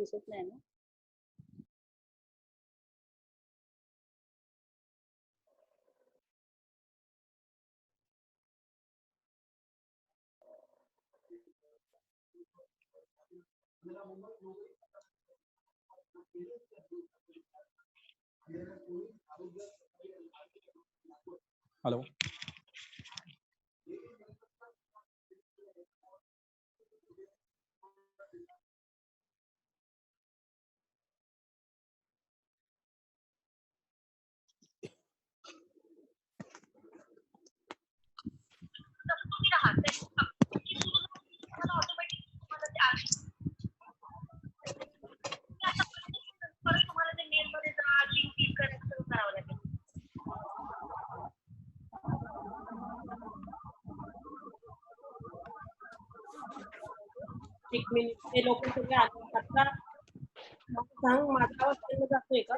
दिसत नाही ना. हेलो. एक मिनिट ते लोक सगळे आले आता. सांग माझा आवाज त्यांना जातोय का?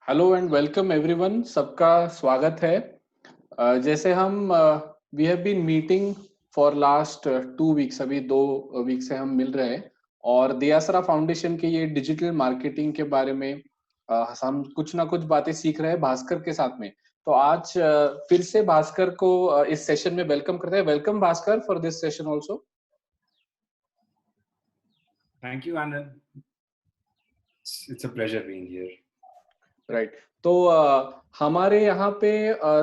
Hello and welcome everyone. सबका स्वागत है. जैसे हम we have been meeting for last 2 weeks. अभी 2 वीक से हम मिल रहे हैं और दियासरा फाउंडेशन के ये डिजिटल मार्केटिंग के बारे में हम कुछ ना कुछ बातें सीख रहे हैं भास्कर के साथ में. तो आज फिर से भास्कर को इस सेशन में वेलकम करते हैं. Welcome Bhaskar for this session also. Thank you, Anand. It's a pleasure being here. Right. तो हमारे यहाँ पे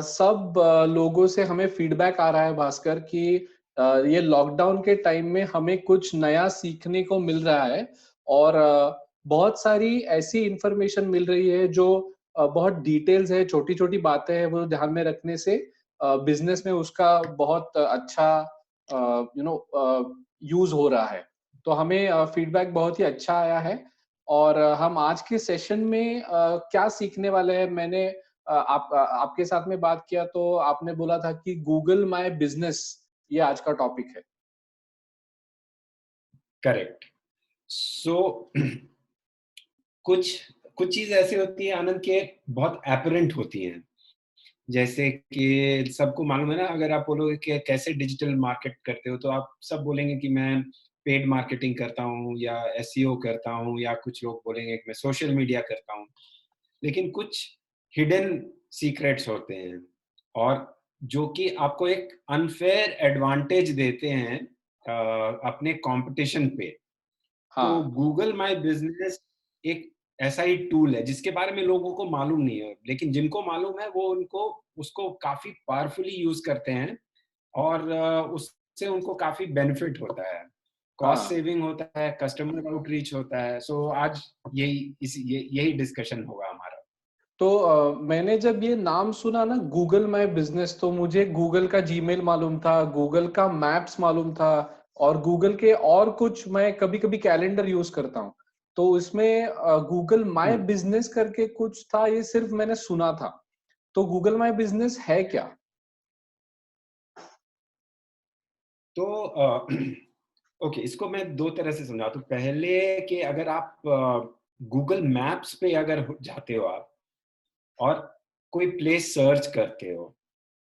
सब लोगों से हमें फीडबैक आ रहा है भास्कर कि ये लॉकडाउन के टाइम में हमें कुछ नया सीखने को मिल रहा है और बहुत सारी ऐसी इंफॉर्मेशन मिल रही है जो बहुत डिटेल्स है, छोटी छोटी बातें हैं, वो ध्यान में रखने से बिजनेस में उसका बहुत अच्छा यूज हो रहा है. तो हमें फीडबैक बहुत ही अच्छा आया है और हम आज के सेशन में क्या सीखने वाले हैं. मैंने आपके साथ में बात किया तो आपने बोला था कि गूगल माय बिजनेस ये आज का टॉपिक है. करेक्ट. सो कुछ कुछ चीज ऐसी होती है आनंद के बहुत एपरेंट होती हैं. जैसे कि सबको मालूम है ना, अगर आप बोलोगे कि कैसे डिजिटल मार्केट करते हो तो आप सब बोलेंगे कि मैं पेड मार्केटिंग करता हूँ या एसईओ करता हूँ, या कुछ लोग बोलेंगे कि मैं सोशल मीडिया करता हूँ. लेकिन कुछ हिडन सीक्रेट्स होते हैं और जो कि आपको एक अनफेयर एडवांटेज देते हैं अपने कंपटीशन पे. तो गूगल माय बिजनेस एक ऐसा ही टूल है जिसके बारे में लोगों को मालूम नहीं है, लेकिन जिनको मालूम है वो उनको उसको काफी पावरफुली यूज करते हैं और उससे उनको काफी बेनिफिट होता है. कॉस्ट सेविंग होता है, कस्टमर आउटरीच होता है. सो आज यही डिस्कशन होगा हमारा. तो मैंने जब ये नाम सुना ना गूगल माय बिजनेस, तो मुझे गूगल का जीमेल मालूम था, गूगल का मैप्स मालूम था और गूगल के और कुछ, मैं कभी कभी कैलेंडर यूज करता हूँ. तो इसमें गूगल माय बिजनेस करके कुछ था, ये सिर्फ मैंने सुना था. तो गूगल माय बिजनेस है क्या? तो ओके, इसको मैं दो तरह से समझाता हूँ. पहले कि अगर आप गूगल मैप्स पे अगर जाते हो आप और कोई प्लेस सर्च करते हो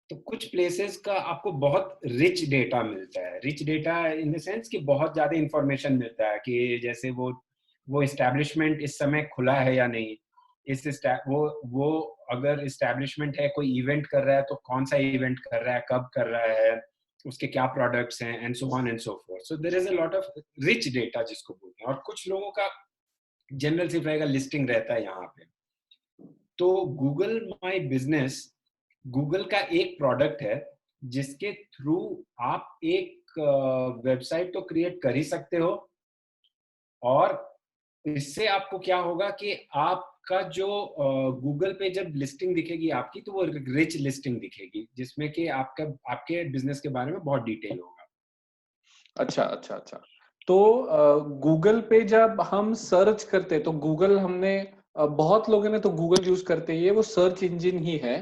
तो कुछ प्लेसेस का आपको बहुत रिच डेटा मिलता है. Rich data in the sense कि बहुत ज्यादा इंफॉर्मेशन मिलता है कि जैसे वो एस्टैब्लिशमेंट इस समय खुला है या नहीं, वो अगर एस्टैब्लिशमेंट है, कोई इवेंट कर रहा है तो कौन सा इवेंट कर रहा है, कब कर रहा है, उसके क्या प्रोडक्ट्स हैं, and so on and so forth. So there is a lot of rich data जिसको बोलते हैं. और कुछ लोगों का जनरल सिर्फ रहेगा, लिस्टिंग रहता है यहाँ पे. तो गूगल माय बिजनेस गूगल का एक प्रोडक्ट है जिसके थ्रू आप एक वेबसाइट तो क्रिएट कर ही सकते हो, और इससे आपको क्या होगा कि आपका जो गूगल पे जब लिस्टिंग दिखेगी आपकी, तो वो रिच लिस्टिंग दिखेगी, जिसमें कि आपके बिजनेस के बारे में बहुत डिटेल होगा। अच्छा अच्छा अच्छा। तो गूगल पे जब हम सर्च करते तो गूगल हमने बहुत लोगों ने तो गूगल यूज करते हैं, ये वो सर्च इंजन ही है।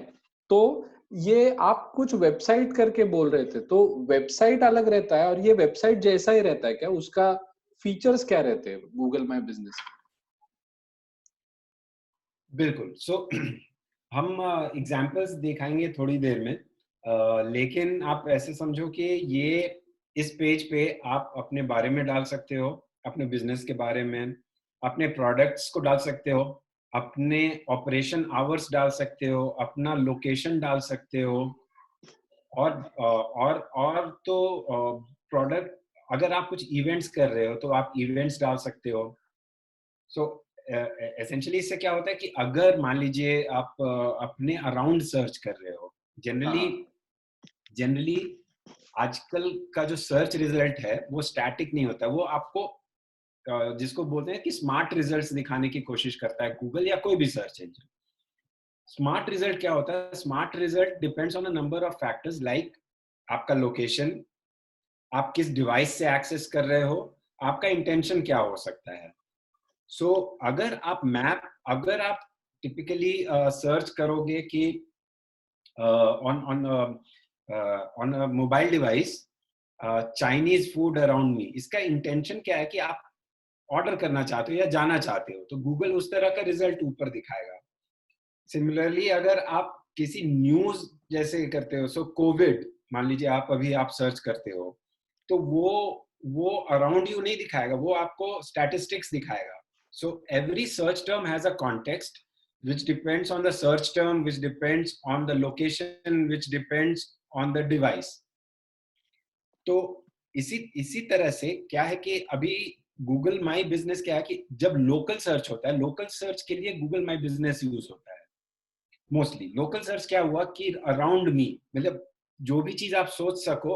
तो ये आप कुछ वेबसाइट करके बोल रहे थे, तो वेबसाइट अलग रहता है और ये वेबसाइट जैसा ही रहता है क्या? उसका फीचर्स क्या रहते हैं गूगल माई बिजनेस? बिल्कुल। सो हम एग्जांपल्स दिखाएंगे थोड़ी देर में, लेकिन आप ऐसे समझो कि ये इस पेज पे आप अपने बारे में डाल सकते हो, अपने बिजनेस के बारे में, अपने प्रोडक्ट्स को डाल सकते हो, अपने ऑपरेशन आवर्स डाल सकते हो, अपना लोकेशन डाल सकते हो, और तो प्रोडक्ट, अगर आप कुछ इवेंट्स कर रहे हो तो आप इवेंट्स डाल सकते हो। सो एसेंशियली इससे क्या होता है कि अगर मान लीजिए आप अपने अराउंड सर्च कर रहे हो, जनरली हाँ जनरली आजकल का जो सर्च रिजल्ट है वो स्टैटिक नहीं होता, वो आपको जिसको बोलते हैं कि स्मार्ट रिजल्ट्स दिखाने की कोशिश करता है गूगल या कोई भी सर्च इंजन। स्मार्ट रिजल्ट क्या होता है? Smart result depends on a number of factors, like आपका लोकेशन, आप किस डिवाइस से एक्सेस कर रहे हो, आपका इंटेंशन क्या हो सकता है। सो अगर आप टिपिकली सर्च करोगे कि on mobile device Chinese food around me, इसका इंटेंशन क्या है कि आप ऑर्डर करना चाहते हो या जाना चाहते हो, तो गूगल उस तरह का रिजल्ट ऊपर दिखाएगा। सिमिलरली अगर आप किसी न्यूज जैसे करते हो, सो कोविड मान लीजिए आप सर्च करते हो, तो वो अराउंड यू नहीं दिखाएगा, वो आपको स्टैटिस्टिक्स दिखाएगा। So every search term has a context which depends on the search term, which depends on the location, which depends on the device. तो इसी तरह से क्या है कि अभी गूगल माई बिजनेस क्या है कि जब लोकल सर्च होता है, लोकल सर्च के लिए गूगल माई बिजनेस यूज होता है मोस्टली। लोकल सर्च क्या हुआ कि अराउंड मी, मतलब जो भी चीज आप सोच सको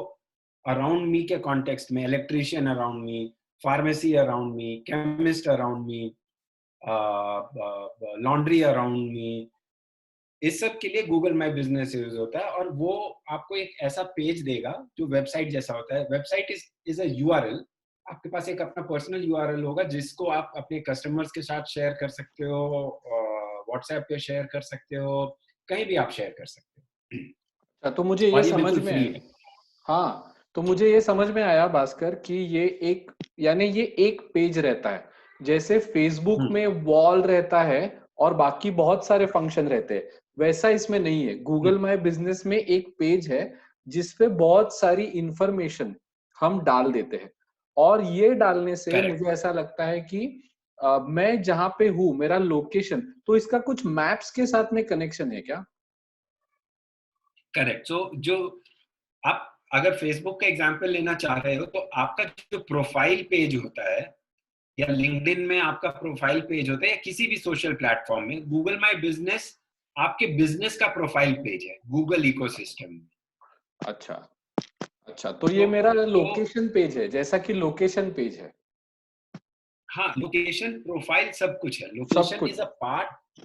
अराउंड मी के कॉन्टेक्स्ट में, electrician around me, pharmacy around me, chemist around me, laundry around me, इस सब के लिए गूगल माई बिजनेस यूज होता है। और वो आपको एक ऐसा पेज देगा जो वेबसाइट जैसा होता है। वेबसाइट इज अ यूआरएल, आपके पास एक अपना पर्सनल यूआरएल होगा जिसको आप अपने कस्टमर्स के साथ शेयर कर सकते हो, व्हाट्सएप पे शेयर कर सकते हो, कहीं भी आप शेयर कर सकते हो, तो मुझे ये और ये समझ बिल्कुल में फ्री है। है। हाँ, तो मुझे ये समझ में आया भास्कर कि ये एक, यानी ये एक पेज रहता है, जैसे फेसबुक में वॉल रहता है और बाकी बहुत सारे फंक्शन रहते हैं, वैसा इसमें नहीं है। गूगल माई बिजनेस में एक पेज है जिसपे बहुत सारी इंफॉर्मेशन हम डाल देते हैं, और ये डालने से करेक्ट, मुझे ऐसा लगता है कि मैं जहाँ पे हूँ, मेरा लोकेशन, तो इसका कुछ मैप्स के साथ में कनेक्शन है क्या? करेक्ट। सो जो आप अगर फेसबुक का एग्जांपल लेना चाह रहे हो, तो आपका जो प्रोफाइल पेज होता है या लिंक्डइन में आपका प्रोफाइल पेज होता है या किसी भी सोशल प्लेटफॉर्म में, गूगल माई बिजनेस आपके बिजनेस का प्रोफाइल पेज है गूगल इकोसिस्टम में। अच्छा अच्छा, तो ये तो मेरा तो लोकेशन पेज है, जैसा कि लोकेशन पेज है। हाँ, लोकेशन प्रोफाइल सब कुछ है, सब लोकेशन कुछ। इज अ पार्ट,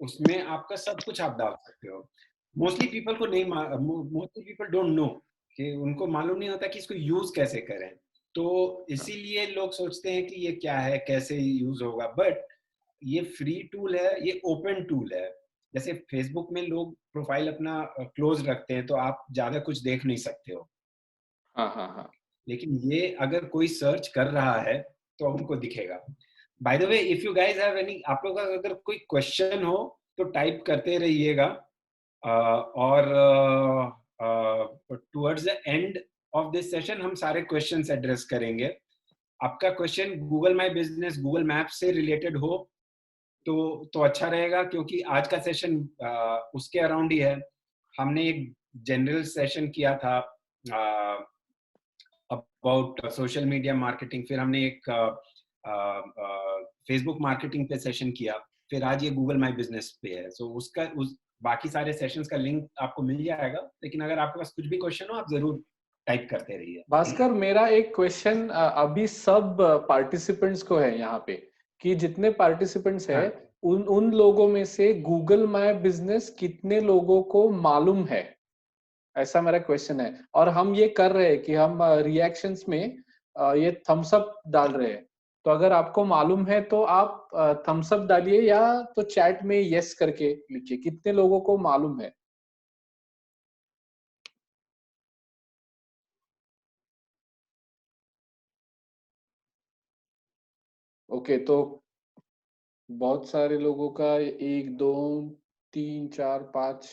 उसमें आपका सब कुछ आप डाल सकते हो। मोस्टली पीपल को नहीं, मोस्टली पीपल डोंट नो, कि उनको मालूम नहीं होता कि इसको यूज कैसे करें, तो इसीलिए लोग सोचते हैं कि ये क्या है, कैसे यूज होगा। बट ये फ्री टूल है, ये ओपन टूल है। जैसे फेसबुक में लोग प्रोफाइल अपना क्लोज रखते हैं, तो आप ज्यादा कुछ देख नहीं सकते हो, हाँ हाँ हाँ। लेकिन ये अगर कोई सर्च कर रहा है तो उनको दिखेगा। By the way, if you guys have any, आप लोग का अगर कोई क्वेश्चन हो तो टाइप करते रहिएगा, और towards the end of this session हम सारे क्वेश्चंस एड्रेस करेंगे। आपका question Google my business, Google map से रिलेटेड हो तो अच्छा रहेगा, क्योंकि आज का सेशन उसके अराउंड ही है। हमने एक जनरल सेशन किया था अबाउट सोशल मीडिया मार्केटिंग, फिर हमने एक फेसबुक मार्केटिंग पे सेशन किया, फिर आज ये गूगल माई बिजनेस पे है। सो बाकी सारे सेशंस का लिंक आपको मिल जाएगा, लेकिन अगर आपके पास कुछ भी क्वेश्चन हो आप जरूर टाइप करते रहिए। भास्कर, मेरा एक क्वेश्चन अभी सब पार्टिसिपेंट्स को है यहाँ पे, कि जितने पार्टिसिपेंट्स है हाँ, उन लोगों में से गूगल माय बिजनेस कितने लोगों को मालूम है, ऐसा मेरा क्वेश्चन है। और हम ये कर रहे हैं कि हम रिएक्शंस में ये थम्स अप डाल रहे हैं, तो अगर आपको मालूम है तो आप थम्स अप डालिए, या तो चैट में यस करके लिखिए कितने लोगों को मालूम है। ओके, तो बहुत सारे लोगों का, 1 2 3 4 5,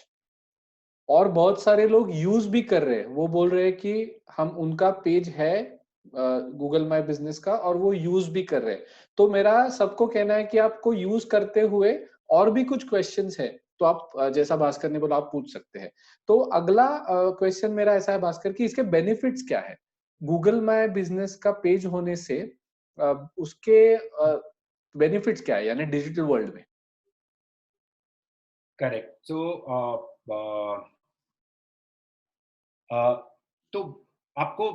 और बहुत सारे लोग यूज भी कर रहे हैं। वो बोल रहे हैं कि हम, उनका पेज है गूगल माय बिजनेस का और वो यूज भी कर रहे हैं। तो मेरा सबको कहना है कि आपको यूज करते हुए और भी कुछ क्वेश्चंस है तो आप जैसा भास्कर ने बोला आप पूछ सकते हैं। तो अगला क्वेश्चन मेरा ऐसा है भास्कर, कि इसके बेनिफिट्स क्या है गूगल माय बिजनेस का पेज होने से, उसके बेनिफिट्स क्या है, यानी डिजिटल वर्ल्ड में। करेक्ट। तो आपको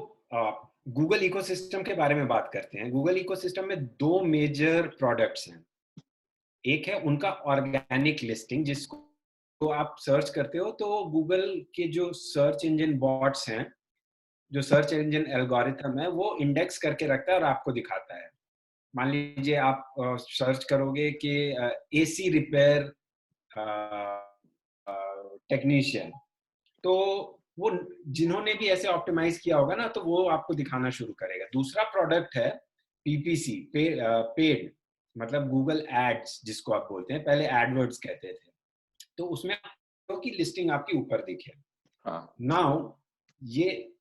गूगल इकोसिस्टम के बारे में बात करते हैं। गूगल इकोसिस्टम में दो मेजर प्रोडक्ट्स हैं। एक है उनका ऑर्गेनिक लिस्टिंग, जिसको आप सर्च करते हो तो गूगल के जो सर्च इंजन बॉट्स हैं, जो सर्च इंजन एल्गोरिथम है, वो इंडेक्स करके रखता है और आपको दिखाता है। मान लीजिए आप सर्च करोगे कि एसी रिपेयर टेक्नीशियन, तो वो जिन्होंने भी ऐसे ऑप्टिमाइज किया होगा ना, तो वो आपको दिखाना शुरू करेगा। दूसरा प्रोडक्ट है पीपीसी, पेड, मतलब गूगल एड्स जिसको आप बोलते हैं, पहले एडवर्ड्स कहते थे। तो उसमें की लिस्टिंग आपकी ऊपर दिखे। हाँ, नाउ ये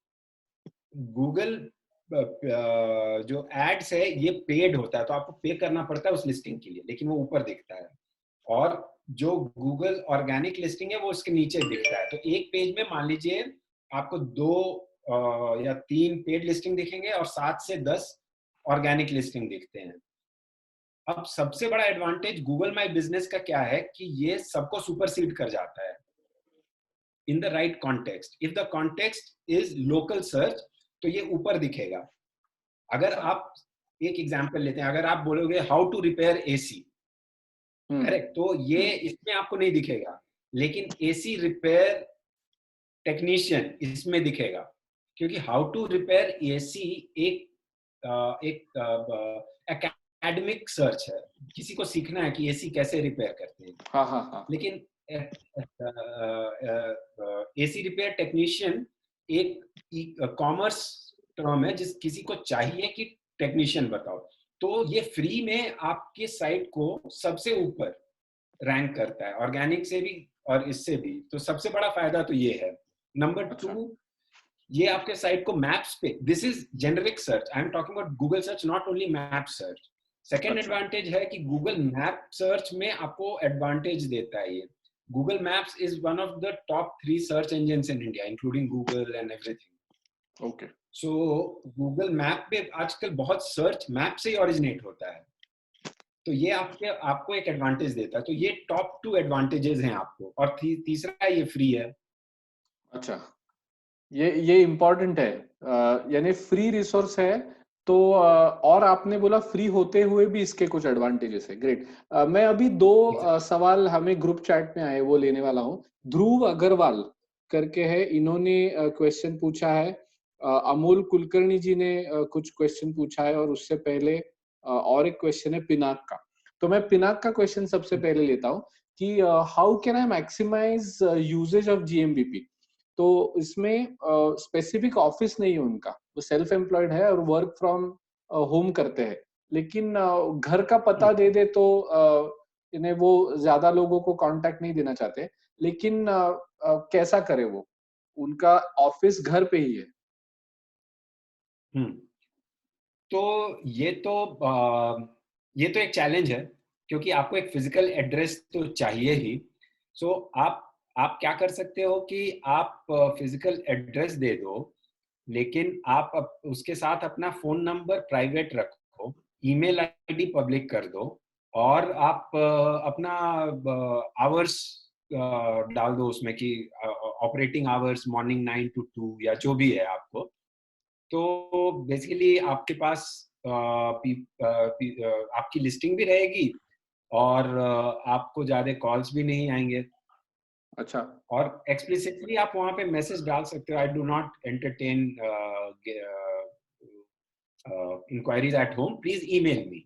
गूगल जो एड्स है ये पेड होता है, तो आपको पे करना पड़ता है उस लिस्टिंग के लिए, लेकिन वो ऊपर दिखता है। और जो गूगल ऑर्गेनिक लिस्टिंग है वो उसके नीचे दिखता है। तो एक पेज में मान लीजिए आपको 2 या 3 पेड लिस्टिंग दिखेंगे और 7 से 10 ऑर्गेनिक लिस्टिंग दिखते हैं। अब सबसे बड़ा एडवांटेज गूगल माई बिजनेस का क्या है कि ये सबको सुपरसीड कर जाता है in the right context. If the context is local search तो ये ऊपर दिखेगा। अगर आप एक एग्जांपल लेते हैं, अगर आप बोलोगे how to repair AC, correct, तो ये इसमें आपको नहीं दिखेगा, लेकिन एसी रिपेयर टेक्नीशियन इसमें दिखेगा, क्योंकि हाउ टू रिपेयर एसी एक एकेडमिक सर्च है। किसी को सीखना है कि एसी कैसे रिपेयर करते हैं। हाँ, हाँ, हाँ। लेकिन एसी रिपेयर टेक्नीशियन एक कॉमर्स टर्म है, जिस किसी को चाहिए कि टेक्नीशियन बताओ, तो ये फ्री में आपके साइट को सबसे ऊपर रैंक करता है, ऑर्गेनिक से भी और इससे भी। तो सबसे बड़ा फायदा तो ये है। नंबर अच्छा। 2, ये आपके साइट को मैप्स पे, this is generic search, I am talking about Google search, not only map search. Second अच्छा। एडवांटेज है कि गूगल मैप सर्च में आपको एडवांटेज देता है ये। Google maps is one of the top 3 search engines in India, including Google and everything. Okay. So Google map पे आजकल बहुत सर्च मैप से ही ओरिजिनेट होता है, तो ये आपको एक एडवांटेज देता है। तो ये टॉप 2 एडवांटेजेस हैं आपको। और तीसरा ये फ्री है। अच्छा, ये इम्पोर्टेंट है, यानी फ्री रिसोर्स है। तो और आपने बोला फ्री होते हुए भी इसके कुछ एडवांटेजेस है। ग्रेट। मैं अभी दो सवाल हमें ग्रुप चैट में आए वो लेने वाला हूँ। ध्रुव अग्रवाल करके है, इन्होंने क्वेश्चन पूछा है। अमोल कुलकर्णी जी ने कुछ क्वेश्चन पूछा है, और उससे पहले और एक क्वेश्चन है पिनाक का। तो मैं पिनाक का क्वेश्चन सबसे पहले लेता हूँ कि how can I maximise usages of GMBP. तो इसमें स्पेसिफिक ऑफिस नहीं है उनका, वो सेल्फ एम्प्लॉयड है और वर्क फ्रॉम होम करते हैं, लेकिन घर का पता दे दे तो इन्हें वो ज्यादा लोगों को कांटेक्ट नहीं देना चाहते, लेकिन कैसा करे वो, उनका ऑफिस घर पे ही है। हम्म तो ये तो एक चैलेंज है, क्योंकि आपको एक फिजिकल एड्रेस तो चाहिए ही। सो आप क्या कर सकते हो कि आप फिजिकल एड्रेस दे दो, लेकिन आप उसके साथ अपना फोन नंबर प्राइवेट रखो, ईमेल आईडी पब्लिक कर दो, और आप अपना आवर्स डाल दो उसमें कि ऑपरेटिंग आवर्स मॉर्निंग 9 to 2 या जो भी है आपको, तो बेसिकली आपके पास आपकी लिस्टिंग भी रहेगी और आपको ज्यादा कॉल्स भी नहीं आएंगे। अच्छा, और एक्सप्लिसिटली आप वहां पे मैसेज डाल सकते हो, I do not entertain inquiries at home, please email me.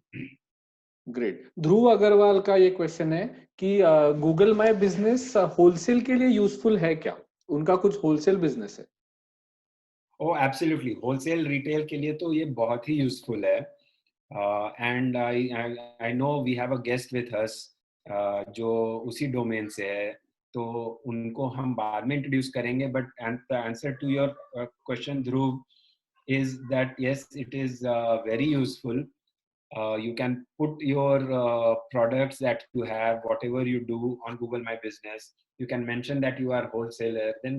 Great. Dhruv Agarwal का ये क्वेश्चन है कि गूगल माय बिजनेस होलसेल के लिए यूजफुल है क्या? उनका कुछ होलसेल बिजनेस है। ओ एब्सोल्युटली, होलसेल रिटेल के लिए तो ये बहुत ही यूजफुल है। And I know we have a guest with us जो उसी डोमेन से है, तो उनको हम बाद में इंट्रोड्यूस करेंगे। But the answer to your question Dhruv is that yes, it is very useful. You can put your products that you have, whatever you do, on Google My Business. You can mention that you are wholesaler, then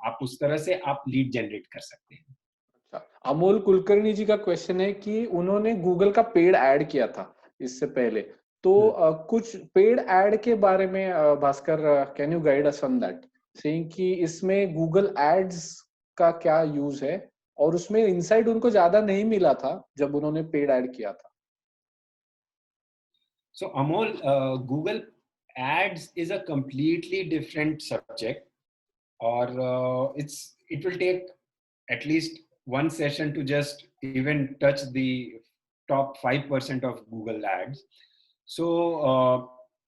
आप उस तरह से आप lead generate कर सकते हैं। अच्छा, अमोल कुलकर्णी जी का क्वेश्चन है कि उन्होंने गूगल का पेड ऐड किया था इससे पहले, तो कुछ पेड ऐड के बारे में Bhaskar, can you guide us on that, saying कि इसमें गूगल एड्स का क्या यूज है, और उसमें इनसाइट उनको ज्यादा नहीं मिला था जब उन्होंने पेड ऐड किया था। So Amol, Google Ads is a completely different subject, or it will take at least one session to just even touch the top 5% of Google Ads. So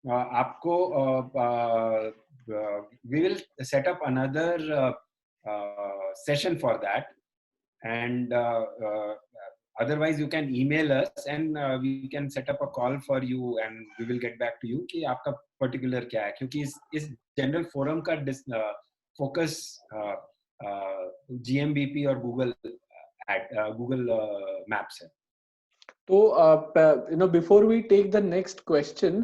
आपको we will set up another session for that, and otherwise you can email us and we can set up a call for you and we will get back to you कि आपका particular क्या है, क्योंकि इस general forum का focus GMBP और Google Maps है। तो before we take the next question,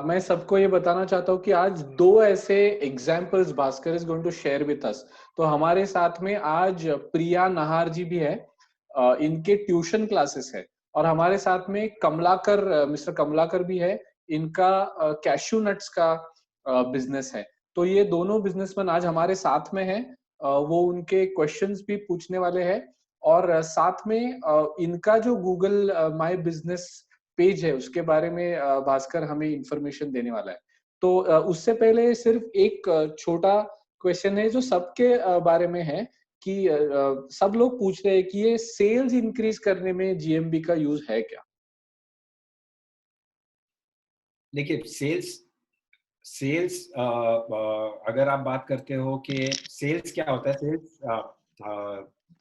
मैं सबको ये बताना चाहता हूँ कि आज दो ऐसे examples Bhaskar is going to share with us. तो हमारे साथ में आज प्रिया नाहर जी भी है, इनके ट्यूशन क्लासेस है, और हमारे साथ में कमलाकर, मिस्टर कमलाकर भी है, इनका कैश्यू नट्स का बिजनेस है। तो ये दोनों बिजनेसमैन आज हमारे साथ में है, वो उनके क्वेश्चंस भी पूछने वाले हैं, और साथ में इनका जो गूगल माय बिजनेस पेज है उसके बारे में भास्कर हमें इंफॉर्मेशन देने वाला है। तो उससे पहले सिर्फ एक छोटा क्वेश्चन है जो सबके बारे में है कि सब लोग पूछ रहे हैं कि ये सेल्स इंक्रीज करने में जीएमबी का यूज है क्या? देखिए, सेल्स अगर आप बात करते हो कि सेल्स क्या होता है, सेल्स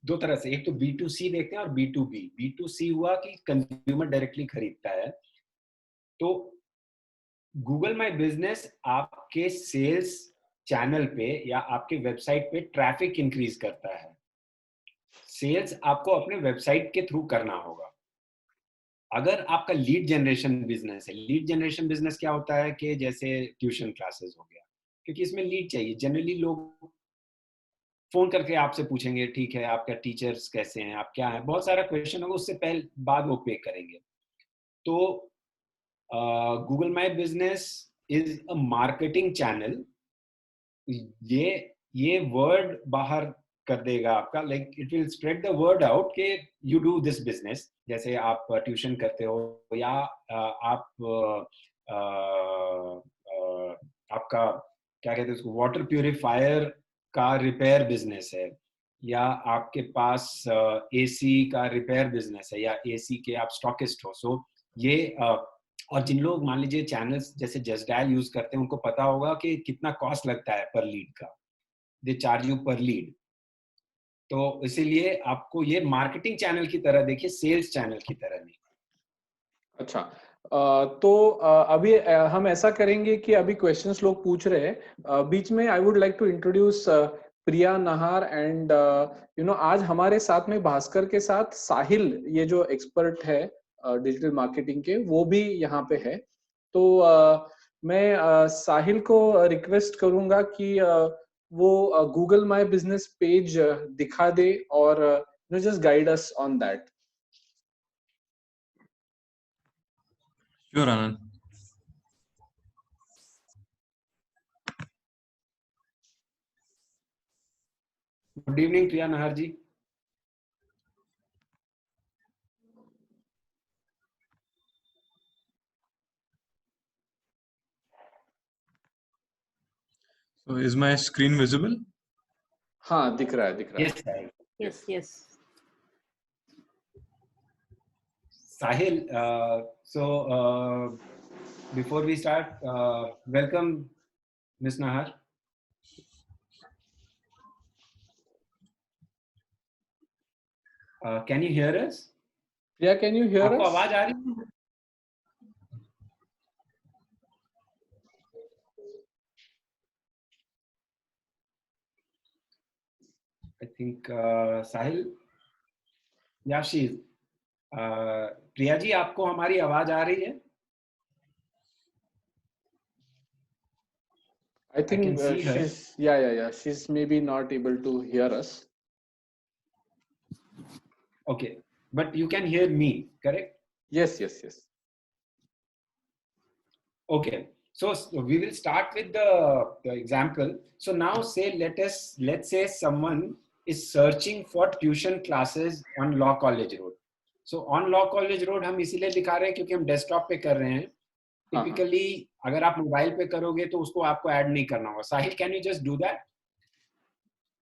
दो तरह से, एक तो B2C देखते हैं और B2B। B2C हुआ कि कंज्यूमर डायरेक्टली खरीदता है, तो गूगल माय बिजनेस आपके सेल्स चैनल पे या आपके वेबसाइट पे ट्रैफिक इंक्रीज करता है। सेल्स आपको अपने वेबसाइट के थ्रू करना होगा। अगर आपका लीड जनरेशन बिजनेस है, लीड जनरेशन बिजनेस क्या होता है कि जैसे ट्यूशन क्लासेस हो गया, क्योंकि इसमें लीड चाहिए। जनरली लोग फोन करके आपसे पूछेंगे, ठीक है आपका टीचर्स कैसे हैं, आप क्या है, बहुत सारा क्वेश्चन होगा, उससे पहले बाद वो पे करेंगे। तो Google my business is a marketing channel. ये वर्ड बाहर कर देगा आपका, like it will spread the word out कि यू डू दिस बिजनेस। जैसे आप ट्यूशन करते हो, या आप आपका क्या कहते हैं उसको, वाटर प्यूरिफायर का रिपेयर बिजनेस है, या आपके पास एसी का रिपेयर बिजनेस है, या एसी के आप स्टॉकिस्ट हो। सो ये और जिन लोग मान लीजिए चैनल्स जैसे जस्ट डायल यूज करते हैं, उनको पता होगा कि कितना कॉस्ट लगता है पर लीड का, दे चार्ज यू पर लीड। तो इसीलिए आपको ये मार्केटिंग चैनल की तरह देखिए, सेल्स चैनल की तरह नहीं। अच्छा, तो अभी हम ऐसा करेंगे कि अभी क्वेश्चंस लोग पूछ रहे हैं, बीच में I would like to introduce Priya Nahar and आज हमारे साथ में भास्कर के साथ साहिल, ये जो एक्सपर्ट है डिजिटल मार्केटिंग के, वो भी यहाँ पे है। तो मैं साहिल को रिक्वेस्ट करूंगा कि वो गूगल माय बिजनेस पेज दिखा दे और just guide us on that. Sure, Anand. Good evening Priya Nahar ji. So is my screen visible? हाँ, दिख रहा है. Yes, Sahil. Yes. Sahil, before we start, welcome Ms. Nahar. Can you hear us? Priya, can you hear आपको us? आवाज आ रही है? I think Sahil, yeah, she's. Priya ji, आपको हमारी आवाज आ रही है? I think can see her. she's yeah. She's maybe not able to hear us. Okay, but you can hear me, correct? Yes. Okay, so we will start with the example. So now let's say someone is searching for tuition classes on Law College Road. So on Law College Road हम इसीलिए दिखा रहे हैं क्योंकि हम desktop पे कर रहे हैं. टिपिकली अगर आप मोबाइल पे करोगे तो उसको आपको ऐड नहीं करना होगा. साहिल, can you just do that?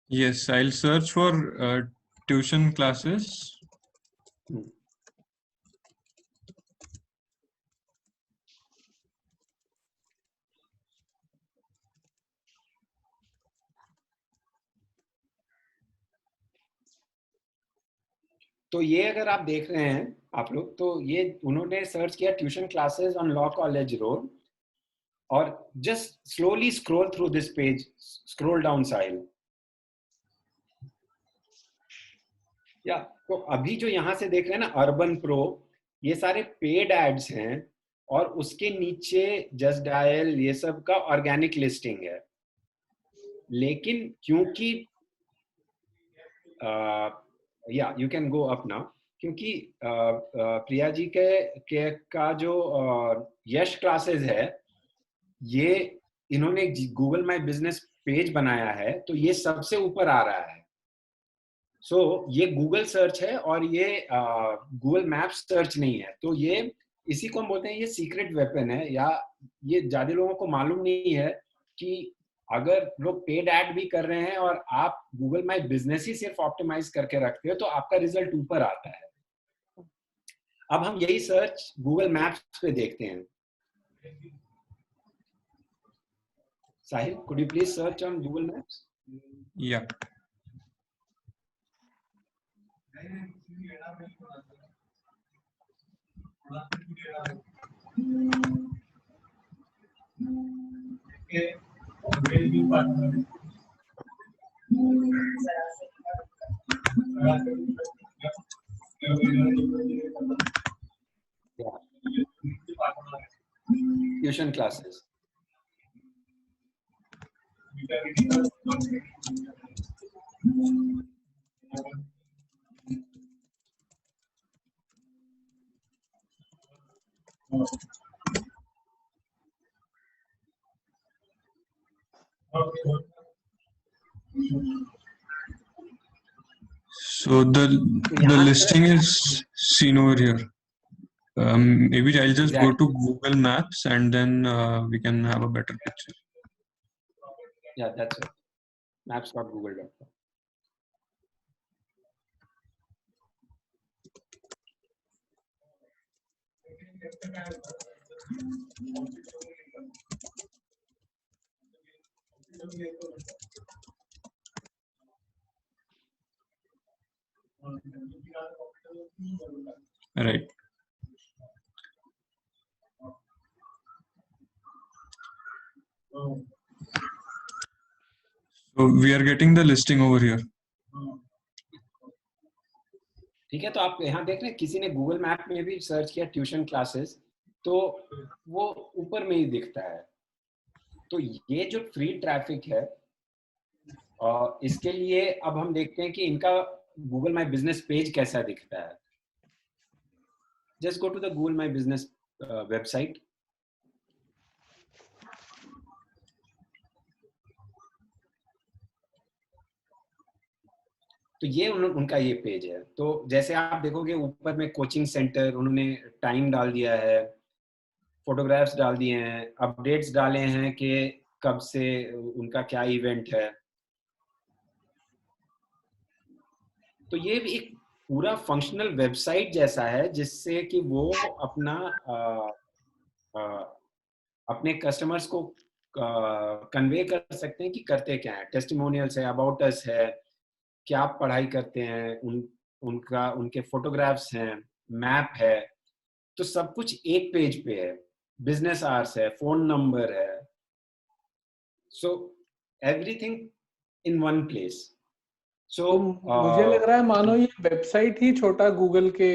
Yes, I'll search for tuition classes. तो ये अगर आप देख रहे हैं आप लोग, तो ये उन्होंने सर्च किया tuition classes on law college road, और just slowly scroll through this page, scroll down Sahil. या तो अभी जो यहां से देख रहे हैं ना, अर्बन प्रो, ये सारे पेड एड्स हैं, और उसके नीचे जस्ट डायल ये सब का ऑर्गेनिक लिस्टिंग है. लेकिन क्योंकि या you can go up now, क्योंकि प्रिया जी के का जो यश क्लासेस है, ये इन्होंने गूगल माय बिजनेस पेज बनाया है, तो ये सबसे ऊपर आ रहा है. सो ये गूगल सर्च है और ये गूगल मैप सर्च नहीं है. तो ये इसी को हम बोलते हैं ये सीक्रेट वेपन है, या ये ज्यादा लोगों को मालूम नहीं है कि अगर लोग पेड ऐड भी कर रहे हैं और आप गूगल माय बिजनेस ही सिर्फ ऑप्टिमाइज करके रखते हो, तो आपका रिजल्ट ऊपर आता है. अब हम यही सर्च गूगल मैप्स पे देखते हैं. साहिल, could you please search on Google Maps? Yeah. Tuition classes. So the listing is seen over here. Maybe I'll just go to Google Maps and then we can have a better picture. Yeah, that's it. Maps.google.com. Right. So we are getting the listing over here. ठीक है, तो आप यहाँ देख रहे हैं किसी ने गूगल मैप में भी सर्च किया ट्यूशन क्लासेस, तो वो ऊपर में ही दिखता है. तो ये जो फ्री ट्रैफिक है, इसके लिए अब हम देखते हैं कि इनका गूगल माय बिजनेस पेज कैसा दिखता है. Just go to the Google my business website. तो ये उनका ये पेज है। तो जैसे आप देखोगे ऊपर में कोचिंग सेंटर, उन्होंने टाइम डाल दिया है, फोटोग्राफ्स डाल दिए हैं, अपडेट्स डाले हैं कि कब से उनका क्या इवेंट है। तो ये भी एक पूरा फंक्शनल वेबसाइट जैसा है जिससे कि वो अपना अपने कस्टमर्स को कन्वे कर सकते हैं कि करते क्या है। टेस्टिमोनियल्स है, अबाउट अस है, क्या आप पढ़ाई करते हैं, उनके फोटोग्राफ्स हैं, मैप है, तो सब कुछ एक पेज पे है। बिजनेस आवर्स है, फोन नंबर है, so everything in one place. So तो मुझे लग रहा है मानो ये वेबसाइट ही छोटा गूगल के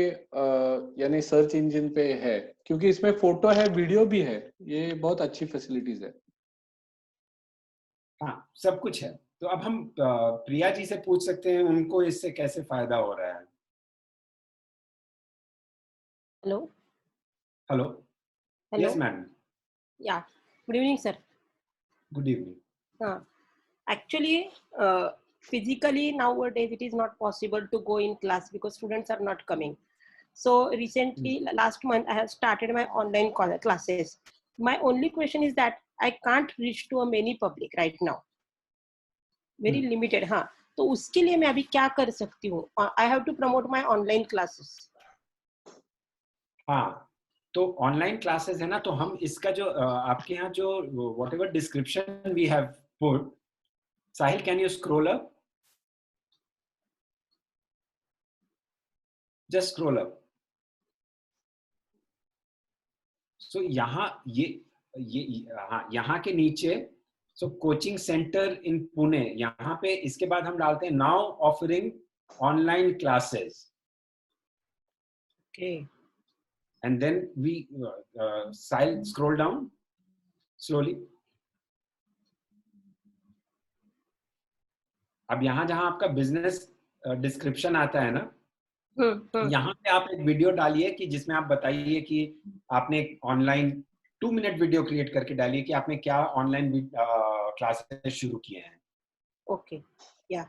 यानी सर्च इंजन पे है, क्योंकि इसमें फोटो है, वीडियो भी है। ये बहुत अच्छी फैसिलिटीज है। हाँ, सब कुछ है। तो अब हम प्रिया जी से पूछ सकते हैं उनको इससे कैसे फायदा हो रहा है। Hello hello, hello yes madam, yeah good evening sir. Good evening. हाँ, actually physically nowadays it is not possible to go in class because students are not coming. So recently last month I have started my online classes. My only question is that I can't reach to a many public right now, very limited. हाँ, तो उसके लिए मैं अभी क्या कर सकती हूँ? I have to promote my online classes. हाँ, तो ऑनलाइन क्लासेस है ना, तो हम इसका जो आपके यहाँ जो whatever description we have put, Sahil can you scroll up, just scroll up. So यहाँ हाँ, यहाँ के नीचे so coaching centre in Pune, यहाँ पे इसके बाद हम डालते हैं now offering online classes, Okay. and then we scroll down slowly. अब यहाँ जहाँ आपका बिजनेस डिस्क्रिप्शन आता है ना, यहाँ पे आप एक वीडियो डालिए कि जिसमें आप बताइए कि आपने ऑनलाइन 2 मिनट वीडियो क्रिएट करके डालिए कि आपने क्या ऑनलाइन क्लासेस शुरू किए हैं। Okay. Yeah.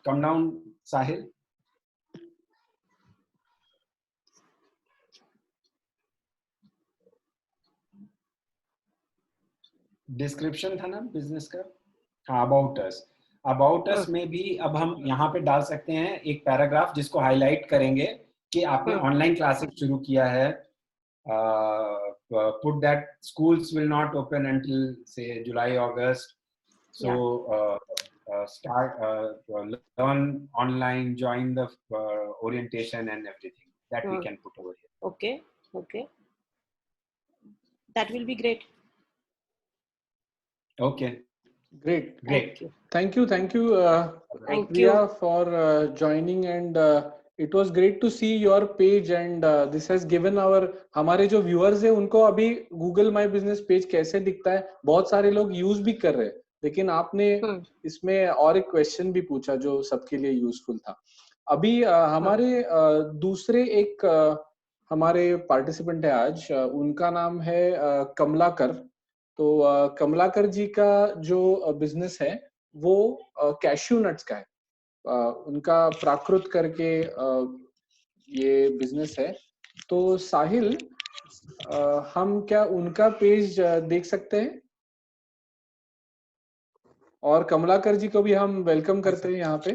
कम डाउन साहिल। डिस्क्रिप्शन था ना बिजनेस का। हाँ, अबाउट अस। अबाउट अस में भी अब हम यहाँ पे डाल सकते हैं एक पैराग्राफ जिसको हाईलाइट करेंगे कि आपने ऑनलाइन क्लासेस शुरू किया है। Put that schools will not open until से जुलाई अगस्त, सो start learn online, join the orientation and everything that we can put over here. Okay. Okay. That will be great. Okay, Great. great. Thank you. Thank you, Thank Priya, you. for joining, and it was great to see your page, and this has given हमारे जो viewers है उनको अभी Google My Business page कैसे दिखता है, बहुत सारे लोग यूज भी कर रहे हैं, लेकिन आपने इसमें और एक क्वेश्चन भी पूछा जो सबके लिए यूजफुल था। अभी हमारे दूसरे एक हमारे पार्टिसिपेंट है आज, उनका नाम है कमलाकर। तो कमलाकर जी का जो बिजनेस है वो कैश्यू नट्स का है। उनका प्राकृत करके ये बिजनेस है। तो साहिल, हम क्या उनका पेज देख सकते हैं? और कमलाकर जी को भी हम वेलकम करते हैं यहाँ पे।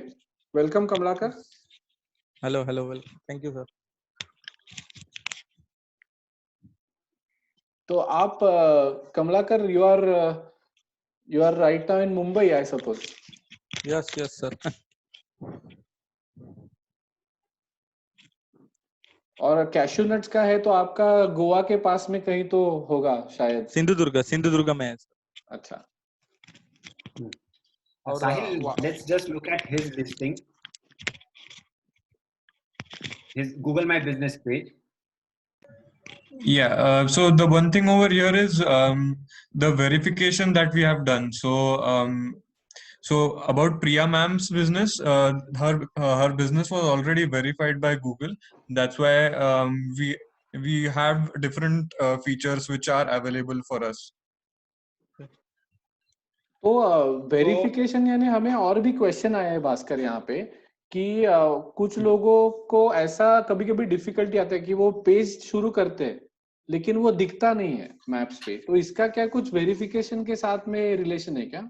Welcome Kamalakar. Hello hello, welcome, thank you sir. तो आप Kamalakar, you are right now in Mumbai, I suppose. Yes yes sir. और कैश्यू नट्स का है तो आपका गोवा के पास में कहीं तो होगा शायद। सिंधुदुर्ग में है। अच्छा। Sahil, let's just look at his listing, his Google My Business page. Yeah, so the one thing over here is the verification that we have done. So about Priya ma'am's business, her business was already verified by Google. That's why we have different features which are available for us. तो verification यानी हमें और भी question आया है भास्कर यहाँ पे कि कुछ लोगों को ऐसा कभी कभी डिफिकल्टी आता है कि वो पेज शुरू करते हैं लेकिन वो दिखता नहीं है मैप्स पे, तो इसका क्या कुछ वेरिफिकेशन के साथ में रिलेशन है क्या?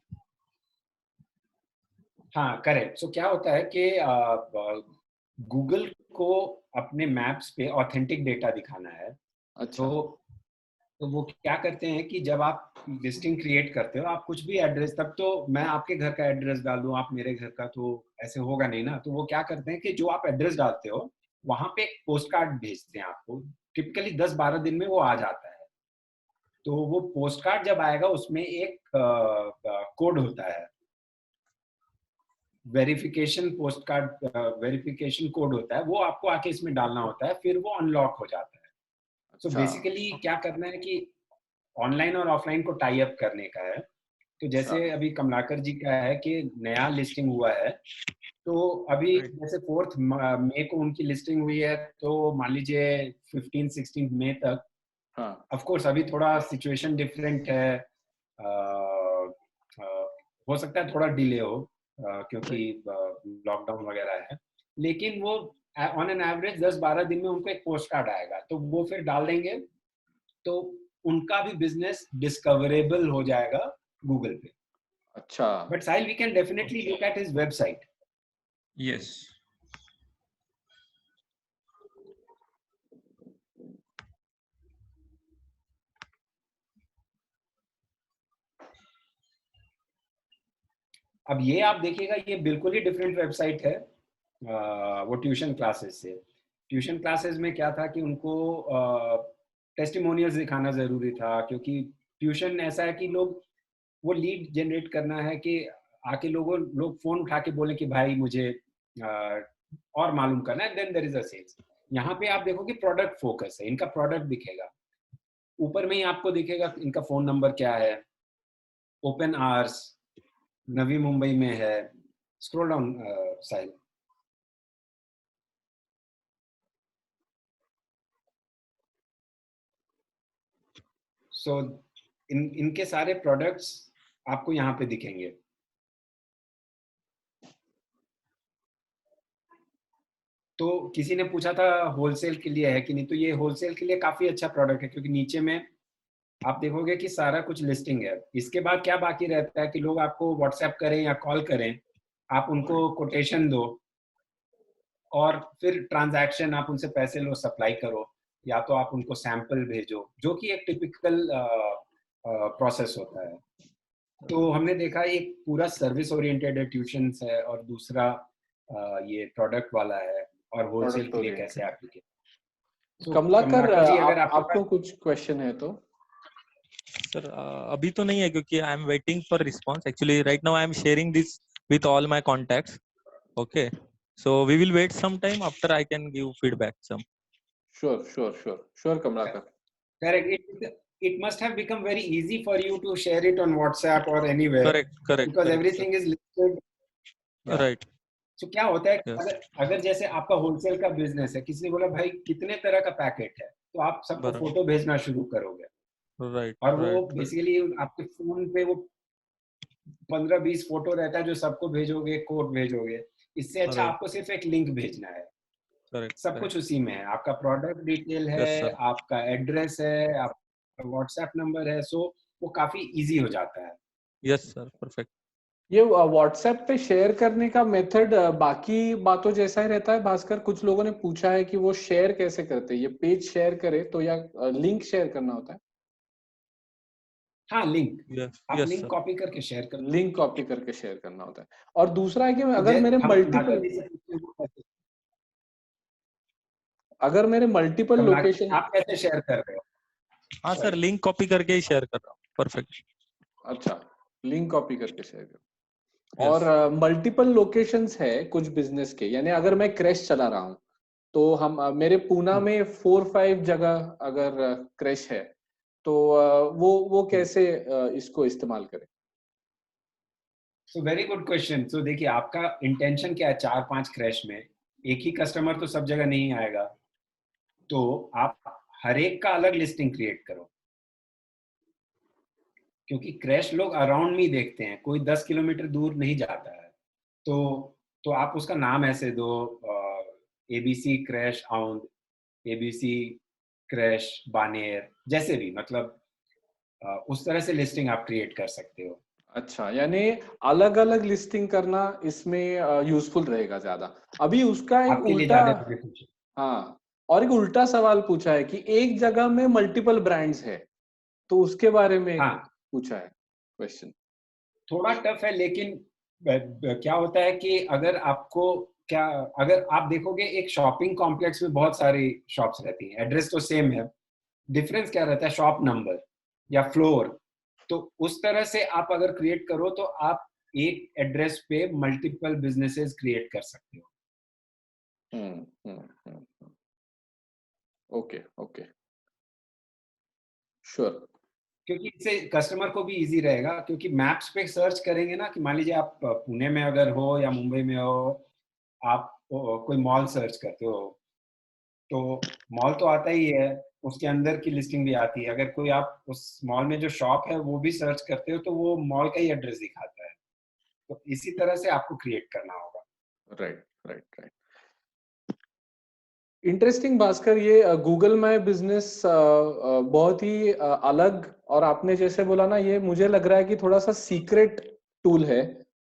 हाँ करेक्ट। सो क्या होता है कि गूगल को अपने मैप्स पे ऑथेंटिक डेटा दिखाना है। अच्छा तो वो क्या करते हैं कि जब आप लिस्टिंग क्रिएट करते हो, आप कुछ भी एड्रेस, तब तो मैं आपके घर का एड्रेस डाल दूं, आप मेरे घर का, तो ऐसे होगा नहीं ना। तो वो क्या करते हैं कि जो आप एड्रेस डालते हो वहां पे एक पोस्ट कार्ड भेजते हैं आपको। टिपिकली 10-12 दिन में वो आ जाता है। तो वो पोस्ट कार्ड जब आएगा उसमें एक कोड होता है, verification post card, verification code होता है, वो आपको आके इसमें डालना होता है, फिर वो अनलॉक हो जाता है। सो अच्छा बेसिकली क्या करना है कि ऑनलाइन और ऑफलाइन को टाई अप करने का है। तो अच्छा जैसे अभी कमलाकर जी का है कि नया लिस्टिंग हुआ है, तो अभी Right. जैसे 4 मई को उनकी लिस्टिंग हुई है, तो मान लीजिए 15-16 मई तक। हाँ ऑफ कोर्स अभी थोड़ा सिचुएशन डिफरेंट है, हो सकता है थोड़ा डिले हो, क्योंकि लॉकडाउन वगैरह है, लेकिन वो ऑन एन एवरेज 10-12 दिन में उनको एक पोस्ट कार्ड आएगा, तो वो फिर डाल देंगे, तो उनका भी बिजनेस डिस्कवरेबल हो जाएगा गूगल पे। अच्छा but Sahil, we can definitely look at his website. Yes. अब ये आप देखिएगा, ये बिल्कुल ही डिफरेंट वेबसाइट है वो ट्यूशन क्लासेस से। ट्यूशन क्लासेस में क्या था कि उनको टेस्टिमोनियल्स दिखाना जरूरी था, क्योंकि ट्यूशन ऐसा है कि लोग, वो लीड जनरेट करना है कि आके लोग फोन उठा के बोले कि भाई मुझे और मालूम करना है, then there is a sales. यहाँ पे आप देखो कि प्रोडक्ट फोकस है, इनका प्रोडक्ट दिखेगा, ऊपर में ही आपको दिखेगा इनका फोन नंबर क्या है, ओपन आवर्स, नवी मुंबई में है। Scroll down side. सो इनके सारे प्रोडक्ट्स आपको यहाँ पे दिखेंगे। तो किसी ने पूछा था होलसेल के लिए है कि नहीं, तो ये होलसेल के लिए काफी अच्छा प्रोडक्ट है, क्योंकि नीचे में आप देखोगे कि सारा कुछ लिस्टिंग है। इसके बाद क्या बाकी रहता है कि लोग आपको व्हाट्सएप करें या कॉल करें, आप उनको कोटेशन दो, और फिर ट्रांजैक्शन आप उनसे पैसे लो, सप्लाई करो, या तो आप उनको सैंपल भेजो, जो कि एक टिपिकल प्रोसेस होता है। तो हमने देखा एक पूरा सर्विस ओरिएंटेड है, ट्यूशंस है, और दूसरा ये प्रोडक्ट वाला है, और होलसेल प्रोडक्ट के लिए कैसे ओरिएंटेड। एप्लीकेशन। तो कमलाकर कमलाकर जी, अगर आपके आपको पास, कुछ क्वेश्चन है तो? सर अभी तो नहीं है क्योंकि I am waiting for response. Actually right now I am sharing this with all my contacts. Okay, so we will wait some time, after I can give feedback some. Sure Kamalakar. correct, it must have become very easy for you to share it on WhatsApp or anywhere, correct because correct sir. everything is listed. Yeah. Right. तो क्या होता है, yes. अगर जैसे आपका wholesale का business है, किसी ने बोला भाई कितने तरह का पैकेट है, तो आप सबको बराबर। फोटो भेजना शुरू करोगे, राइट और वो राइट राइट। बेसिकली आपके फोन पे वो 15-20 फोटो रहता है जो सबको भेजोगे, कोड भेजोगे। इससे अच्छा राइट। आपको सिर्फ एक लिंक भेजना है, करेक्ट सब कुछ करेक्ट। उसी में है, आपका प्रोडक्ट डिटेल है, यस सर। आपका एड्रेस है, आपका व्हाट्सएप नंबर है, सो वो काफी इजी हो जाता है। Yes sir, perfect. ये व्हाट्सएप पे शेयर करने का मेथड बाकी बातों जैसा ही रहता है भास्कर? कुछ लोगों ने पूछा है कि वो शेयर कैसे करते हैं, ये पेज शेयर करे तो या लिंक शेयर करना होता है? हाँ, लिंक, यस आप यस लिंक सर। कॉपी करके शेयर कर। लिंक कॉपी करके शेयर करना होता है। और दूसरा है कि तो अगर मेरे हम कमलाकर मल्टीपल जी से पूछते हैं वो कैसे, अगर मेरे मल्टीपल कमलाकर लोकेशन, आप कैसे शेयर कर रहे हो? हाँ सर, सॉरी। लिंक कॉपी करके ही शेयर कर रहा हूँ। परफेक्ट। अच्छा लिंक कॉपी करके शेयर कर। यस। और मल्टीपल लोकेशंस है कुछ बिजनेस के, यानी अगर मैं क्रैश चला रहा हूँ तो हम मेरे पूना में 4-5 जगह अगर क्रैश है तो वो कैसे इसको इस्तेमाल करें? So very good question. So देखिए, आपका इंटेंशन क्या है, 4-5 क्रैश में एक ही कस्टमर तो सब जगह नहीं आएगा, तो आप हर एक का अलग लिस्टिंग क्रिएट करो। क्योंकि क्रैश लोग अराउंड में ही देखते हैं, कोई 10 किलोमीटर दूर नहीं जाता है। तो आप उसका नाम ऐसे दो, ABC creche Aundh, ABC creche Baner, जैसे भी, मतलब उस तरह से लिस्टिंग आप क्रिएट कर सकते हो। अच्छा, यानी अलग अलग लिस्टिंग करना इसमें यूजफुल रहेगा ज्यादा। अभी उसका एक आपके लिए उल्टा, ज्यादा बेनिफिशियल। हाँ, और एक उल्टा सवाल पूछा है कि एक जगह में मल्टीपल ब्रांड्स है, तो उसके बारे में हाँ, पूछा है क्वेश्चन। थोड़ा टफ है, लेकिन क्या होता है कि अगर अगर आप देखोगे एक शॉपिंग कॉम्प्लेक्स में बहुत सारी शॉप्स रहती हैं, एड्रेस तो सेम है, डिफरेंस क्या रहता है, शॉप नंबर या फ्लोर। तो उस तरह से आप अगर क्रिएट करो तो आप एक एड्रेस पे मल्टीपल बिजनेसेस क्रिएट कर सकते हो। Okay okay, sure. क्योंकि इससे कस्टमर को भी इजी रहेगा, क्योंकि मैप्स पे सर्च करेंगे ना, कि मान लीजिए आप पुणे में अगर हो या मुंबई में हो, आप कोई मॉल सर्च करते हो, तो मॉल तो आता ही है, उसके अंदर की लिस्टिंग भी आती है। अगर कोई आप उस मॉल में जो शॉप है वो भी सर्च करते हो, तो वो मॉल का ही एड्रेस दिखाता है। तो इसी तरह से आपको क्रिएट करना होगा। Right right right, interesting Bhaskar. ये गूगल माई बिजनेस बहुत ही अलग, और आपने जैसे बोला ना, ये मुझे लग रहा है कि थोड़ा सा सीक्रेट टूल है।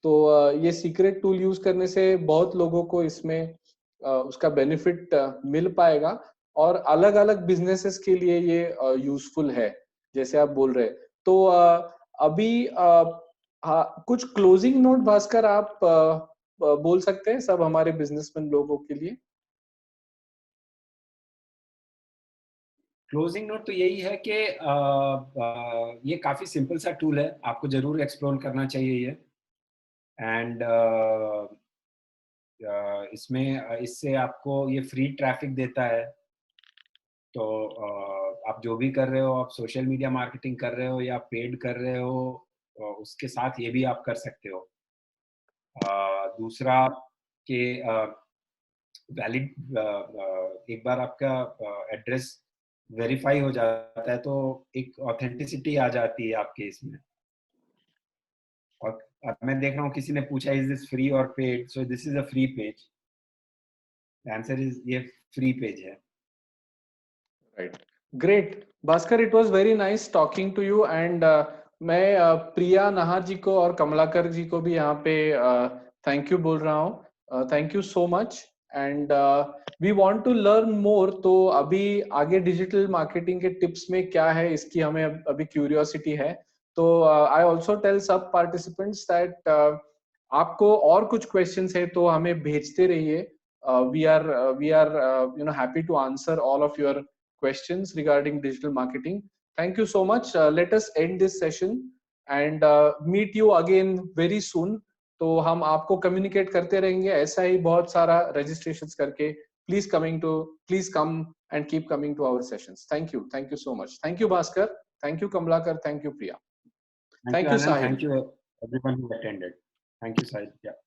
तो ये सीक्रेट टूल यूज करने से बहुत लोगों को इसमें उसका बेनिफिट मिल पाएगा, और अलग अलग बिजनेसेस के लिए ये यूजफुल है, जैसे आप बोल रहे। तो अभी हाँ, कुछ क्लोजिंग नोट भास्कर आप बोल सकते हैं सब हमारे बिजनेसमैन लोगों के लिए? क्लोजिंग नोट तो यही है कि ये काफी सिंपल सा टूल है, आपको जरूर एक्सप्लोर करना चाहिए ये। एंड इससे आपको ये फ्री ट्रैफिक देता है। तो आप जो भी कर रहे हो, आप सोशल मीडिया मार्केटिंग कर रहे हो या पेड कर रहे हो, उसके साथ ये भी आप कर सकते हो। दूसरा कि वैलिड, एक बार आपका एड्रेस वेरीफाई हो जाता है तो एक ऑथेंटिसिटी आ जाती है आपके इसमें। और अब मैं देख रहा हूँ किसी ने पूछा इज दिस फ्री और paid, so this is a free page. Answer is ये फ्री पेज है। Right, great Bhaskar, it was very nice talking to you. And मैं प्रिया नाहर जी को और कमलाकर जी को भी यहाँ पे थैंक यू बोल रहा हूँ। Thank you so much, and we want to learn more. तो अभी आगे डिजिटल मार्केटिंग के टिप्स में क्या है, इसकी हमें अभी क्यूरियोसिटी है। तो आई ऑल्सो टेल सब पार्टिसिपेंट्स दैट आपको और कुछ क्वेश्चंस है तो हमें भेजते रहिए। we are happy to answer all of your questions regarding digital marketing. Thank you so much. Let us end this session and meet you again very soon. तो हम आपको कम्युनिकेट करते रहेंगे ऐसा ही बहुत सारा registrations करके। Please come and keep coming to our sessions. Thank you so much. Thank you Bhaskar, thank you Kamlakar, thank you Priya, Thank thank you you Anand, Sahil. thank you everyone who attended. Thank you Sahil. Yeah.